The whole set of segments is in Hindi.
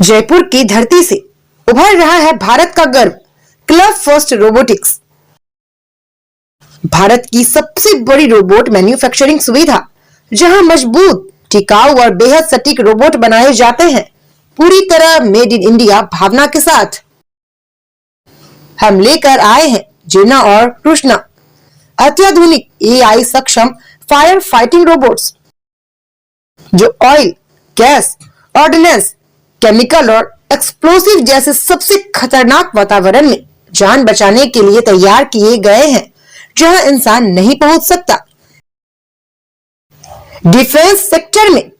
जयपुर की धरती से उभर रहा है भारत का गर्व क्लब फर्स्ट रोबोटिक्स। भारत की सबसे बड़ी रोबोट मैन्युफैक्चरिंग सुविधा, जहां मजबूत, टिकाऊ और बेहद सटीक रोबोट बनाए जाते हैं, पूरी तरह मेड इन इंडिया भावना के साथ। हम लेकर आए हैं जीना और कृष्णा, अत्याधुनिक एआई सक्षम फायर फाइटिंग रोबोट्स, जो ऑयल, गैस, ऑर्डिनेंस, केमिकल और एक्सप्लोसिव जैसे सबसे खतरनाक वातावरण में जान बचाने के लिए तैयार किए गए हैं, जहां इंसान नहीं पहुंच सकता। डिफेंस सेक्टर में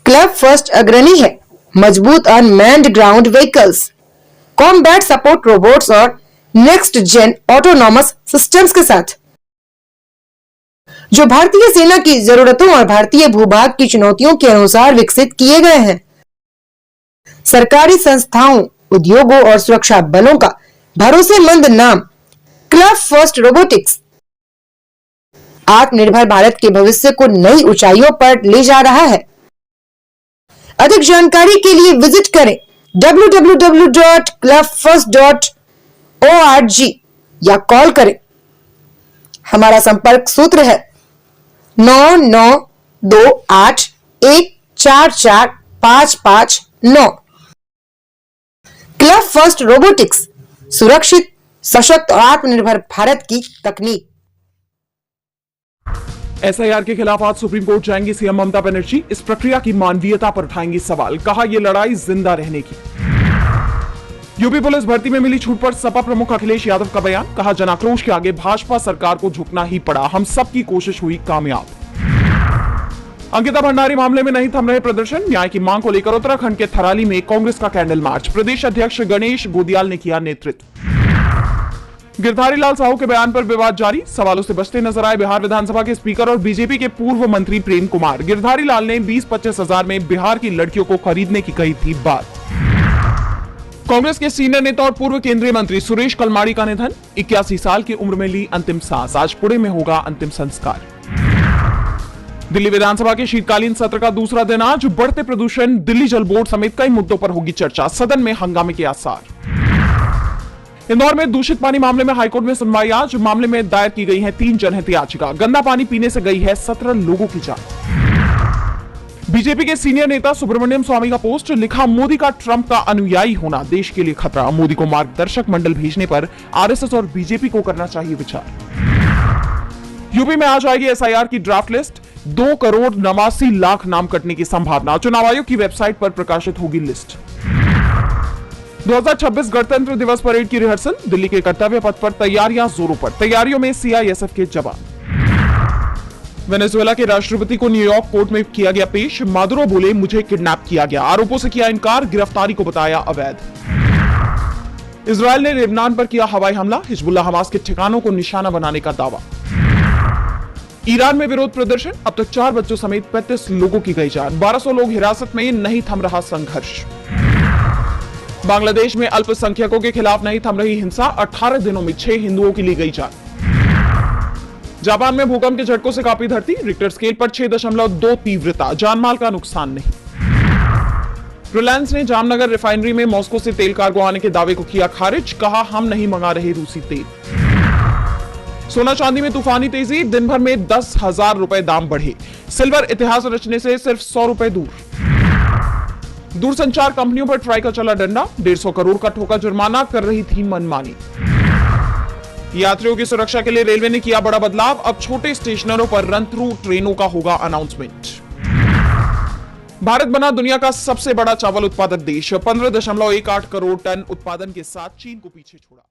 क्लब फर्स्ट अग्रणी है, मजबूत unmanned ground vehicles, combat support robots और नेक्स्ट जेन ऑटोनॉमस सिस्टम्स के साथ, जो भारतीय सेना की जरूरतों और भारतीय भूभाग की चुनौतियों के अनुसार विकसित किए गए हैं। सरकारी संस्थाओं, उद्योगों और सुरक्षा बलों का भरोसेमंद नाम क्लब फर्स्ट रोबोटिक्स आत्मनिर्भर भारत के भविष्य को नई ऊंचाइयों पर ले जा रहा है। अधिक जानकारी के लिए विजिट करें www.clubfirst.org या कॉल करें। हमारा संपर्क सूत्र है 9928144559। क्लब फर्स्ट रोबोटिक्स, सुरक्षित, सशक्त और आत्मनिर्भर भारत की तकनीक। एसआईआर के खिलाफ आज सुप्रीम कोर्ट जाएंगी सीएम ममता बनर्जी। इस प्रक्रिया की मानवीयता पर उठाएंगी सवाल। कहा यह लड़ाई जिंदा रहने की। यूपी पुलिस भर्ती में मिली छूट पर सपा प्रमुख अखिलेश यादव का बयान। कहा जन आक्रोश के आगे भाजपा सरकार को झुकना ही पड़ा, हम सबकी कोशिश हुई कामयाब। अंकिता भंडारी मामले में नहीं थम रहे प्रदर्शन। न्याय की मांग को लेकर उत्तराखंड के थराली में कांग्रेस का कैंडल मार्च। प्रदेश अध्यक्ष गणेश गोदियाल ने किया नेतृत्व। गिरधारी लाल साहू के बयान पर विवाद जारी। सवालों से बचते नजर आए बिहार विधानसभा के स्पीकर और बीजेपी के पूर्व मंत्री प्रेम कुमार। गिरधारी लाल ने 20-25 हजार में बिहार की लड़कियों को खरीदने की कही थी बात। कांग्रेस के सीनियर नेता और पूर्व केंद्रीय मंत्री सुरेश कलमाड़ी का निधन। 81 साल की उम्र में ली अंतिम सांस। आज पुणे में होगा अंतिम संस्कार। दिल्ली विधानसभा के शीतकालीन सत्र का दूसरा दिन आज। बढ़ते प्रदूषण, दिल्ली जल बोर्ड समेत कई मुद्दों पर होगी चर्चा। सदन में हंगामे के आसार। इंदौर में दूषित पानी मामले में हाईकोर्ट में सुनवाई आज। मामले में दायर की गई है 3 जनहित याचिका। गंदा पानी पीने से गई है 17 लोगों की जान। बीजेपी के सीनियर नेता सुब्रमण्यम स्वामी का पोस्ट। लिखा मोदी का ट्रंप का अनुयायी होना देश के लिए खतरा। मोदी को मार्गदर्शक मंडल भेजने पर आरएसएस और बीजेपी को करना चाहिए विचार। यूपी में आज आएगी एसआईआर की ड्राफ्ट लिस्ट। 2,89,00,000 नाम कटने की संभावना। चुनाव आयोग की वेबसाइट पर प्रकाशित होगी लिस्ट। 2026 गणतंत्र दिवस परेड की रिहर्सल। दिल्ली के कर्तव्य पथ पर तैयारियां जोरों पर। तैयारियों में सीआईएसएफ के जवान। वेनेजुएला के राष्ट्रपति को न्यूयॉर्क कोर्ट में किया गया पेश। मादुरो बोले मुझे किडनैप किया गया। आरोपों से किया इनकार। गिरफ्तारी को बताया अवैध। इजरायल ने लेबनान पर किया हवाई हमला। हिजबुल्लाह हमास के ठिकानों को निशाना बनाने का दावा। ईरान में विरोध प्रदर्शन। अब तक 4 बच्चों समेत 35 लोगों की गई जान। 1200 लोग हिरासत में। नहीं थम रहा संघर्ष। बांग्लादेश में अल्पसंख्यकों के खिलाफ नहीं थम रही हिंसा। 18 दिनों में 6 हिंदुओं की ली गई जान। जापान में भूकंप के झटकों से कांपी धरती। रिक्टर स्केल पर 6.2 तीव्रता। जानमाल का नुकसान नहीं। रिलायंस ने जामनगर रिफाइनरी में मॉस्को से तेल कार्गो आने के दावे को किया खारिज। कहा हम नहीं मंगा रहे रूसी तेल। सोना चांदी में तूफानी तेजी। दिन भर में 10,000 रुपए दाम बढ़े। सिल्वर इतिहास रचने से सिर्फ 100 रुपए दूर। दूरसंचार कंपनियों पर ट्राई का चला डंडा। 150 करोड़ का ठोका जुर्माना। कर रही थी मनमानी। यात्रियों की सुरक्षा के लिए रेलवे ने किया बड़ा बदलाव। अब छोटे स्टेशनों पर रन थ्रू ट्रेनों का होगा अनाउंसमेंट। भारत बना दुनिया का सबसे बड़ा चावल उत्पादक देश। 15.18 करोड़ टन उत्पादन के साथ चीन को पीछे छोड़ा।